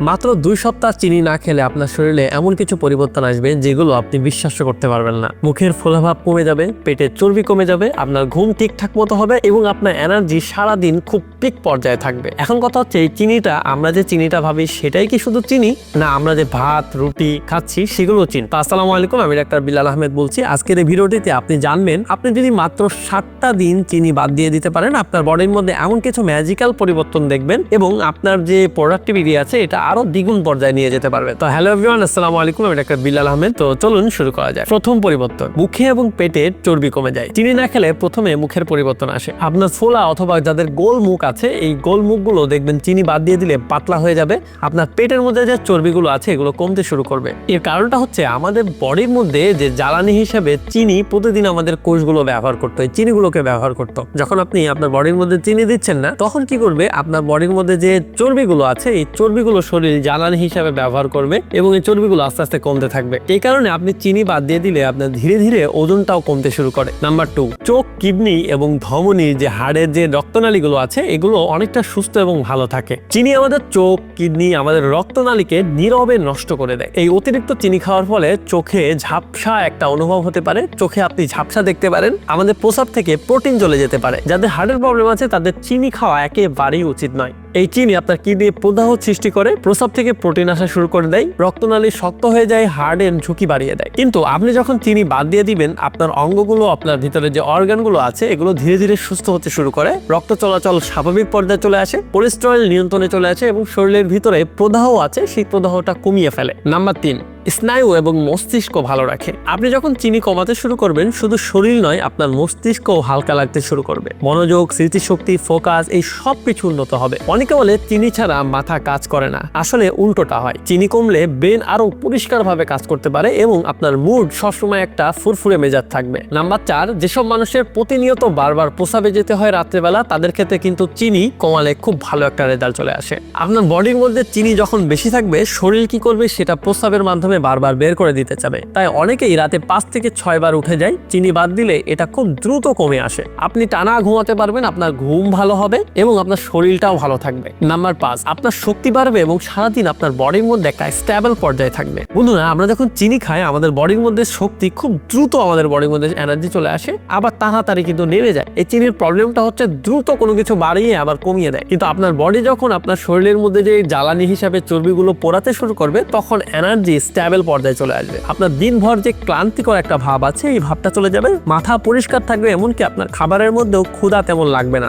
মাত্র 2 সপ্তাহ চিনি না খেলে আপনার শরীরে এমন কিছু পরিবর্তন আসবে যেগুলো আপনি বিশ্বাস করতে পারবেন না। মুখের ফোলাভাব কমে যাবে, পেটের চর্বি কমে যাবে, আপনার ঘুম ঠিকঠাক মতো হবে এবং আপনার এনার্জি সারাদিন খুব পিক পর্যায়ে থাকবে। এখন কথা হচ্ছে, এই চিনিটা আমরা যে চিনিটা ভাবি সেটাই কি শুধু চিনি, না আমরা যে ভাত রুটি খাচ্ছি সেগুলো চিনি? আসসালামু আলাইকুম, আমি ডাক্তার বিলাল আহমেদ বলছি। আজকের এই ভিডিওটিতে আপনি জানবেন, আপনি যদি মাত্র 7টা দিন চিনি বাদ দিয়ে দিতে পারেন, আপনার বডির মধ্যে এমন কিছু ম্যাজিক্যাল পরিবর্তন দেখবেন এবং আপনার যে প্রোডাক্টিভিটি আছে এটা আরো দ্বিগুণ পর্যায়ে নিয়ে যেতে পারবে। তো হ্যালো এভরিওয়ান, আসসালামু আলাইকুম, আমি ডাক্তার বিলাল আহমেদ। তো চলুন শুরু করা যায়। প্রথম পরিবর্তন, মুখে এবং পেটের চর্বি কমে যায়। চিনি না খেলে প্রথমে মুখের পরিবর্তন আসে। আপনার ফোলা অথবা যাদের গোল মুখ আছে, এই গোল মুখগুলো দেখবেন চিনি বাদ দিয়ে দিলে পাতলা হয়ে যাবে। আপনার পেটের মধ্যে যে চর্বিগুলো আছে এগুলো কমতে শুরু করবে। এর কারণটা হচ্ছে, আমাদের বডির মধ্যে যে জ্বালানি হিসেবে চিনি প্রতিদিন আমাদের কোষগুলো ব্যবহার করতো, এই চিনিগুলোকে ব্যবহার করতো। যখন আপনি আপনার বডির মধ্যে চিনি দিচ্ছেন না, তখন কি করবে, আপনার বডির মধ্যে যে চর্বিগুলো আছে এই চর্বিগুলো শরীর জ্বালানি হিসাবে ব্যবহার করবে এবং এই চর্বিগুলো আস্তে আস্তে কমতে থাকবে। এই কারণে আপনি চিনি বাদ দিয়ে দিলে আপনার ধীরে ধীরে ওজনটাও কমতে শুরু করে। নাম্বার 2, চোখ, কিডনি এবং ধমনী যে হাড়ের যে রক্তনালীগুলো আছে এগুলো অনেকটা সুস্থ এবং ভালো থাকে। চিনি আমাদের চোখ, কিডনি, আমাদের রক্তনালীকে নীরবে নষ্ট করে দেয়। এই অতিরিক্ত চিনি খাওয়ার ফলে চোখে ঝাপসা একটা অনুভব হতে পারে, চোখে আপনি ঝাপসা দেখতে পারেন, আমাদের প্রস্রাব থেকে প্রোটিন চলে যেতে পারে। যাদের হার্টের প্রবলেম আছে তাদের চিনি খাওয়া একেবারেই উচিত নয়। এই চিনি আপনার কিডনি প্রদাহ সৃষ্টি করে, প্রস্রাব থেকে প্রোটিন আসা শুরু করে দেয়, রক্তনালী শক্ত হয়ে যায়, হার্টের ঝুঁকি বাড়িয়ে দেয়। কিন্তু আপনি যখন চিনি বাদ দিয়ে দিবেন, আপনার অঙ্গগুলো, আপনার ভিতরে যে অর্গানগুলো আছে এগুলো ধীরে ধীরে সুস্থ হতে শুরু করে, রক্ত চলাচল স্বাভাবিক পর্যায়ে চলে আসে, কোলেস্টেরল নিয়ন্ত্রণে চলে আসে এবং শরীরের ভিতরে প্রদাহ আছে সেই প্রদাহটা কমিয়ে ফেলে। নাম্বার 3, স্নায়ু এবং মস্তিষ্ক ভালো রাখে। আপনি যখন চিনি কমাতে শুরু করবেন, শুধু শরীর নয় আপনার মস্তিষ্কও হালকা লাগতে শুরু করবে। মনোযোগ, স্মৃতিশক্তি, ফোকাস এই সব কিছু উন্নত হবে। অনেকে বলে চিনি ছাড়া মাথা কাজ করে না, আসলে উল্টোটা হয়। চিনি কমলে ব্রেন আরো পরিষ্কার ভাবে কাজ করতে পারে এবং আপনার মুড সবসময় একটা ফুরফুরে মেজাজ থাকবে। নাম্বার 4, যেসব মানুষের প্রতিনিয়ত বারবার প্রস্রাবে যেতে হয় রাত্রেবেলা, তাদের ক্ষেত্রে কিন্তু চিনি কমালে খুব ভালো একটা রেজাল্ট চলে আসে। আপনার বডির মধ্যে চিনি যখন বেশি থাকবে, শরীর কি করবে, সেটা প্রস্রাবের মাধ্যমে বারবার বের করে দিতে চাবে। তাই অনেকেই রাতে 5 থেকে 6 বার উঠে যায়। চিনি বাদ দিলে এটা খুব দ্রুত কমে আসে। আপনি টানা ঘুমাতে পারবেন, আপনার ঘুম ভালো হবে এবং আপনার শরীরটাও ভালো থাকবে। নাম্বার 5, আপনার শক্তি বাড়বে এবং সারাদিন আপনার বডির মধ্যে একটা স্টেবল পর্যায়ে থাকবে। বন্ধুরা, আমরা যখন চিনি খাই আমাদের বডির মধ্যে শক্তি খুব দ্রুত, আমাদের বডির মধ্যে এনার্জি চলে আসে, আবার তাড়াতাড়ি কিন্তু নেমে যায়। এই চিনির প্রবলেমটা হচ্ছে দ্রুত কোনো কিছু বাড়িয়ে আবার কমিয়ে দেয়। কিন্তু আপনার বডি যখন আপনার শরীরের মধ্যে যে জ্বালানি হিসাবে চর্বিগুলো পোড়াতে শুরু করবে, তখন এনার্জি স্টেবল পর্যায়ে চলে আসবে। আপনার দিনভর যে ক্লান্তিকর একটা ভাব আছে এই ভাবটা চলে যাবে, মাথা পরিষ্কার থাকবে, এমনকি আপনার খাবারের মধ্যেও ক্ষুধা তেমন লাগবে না।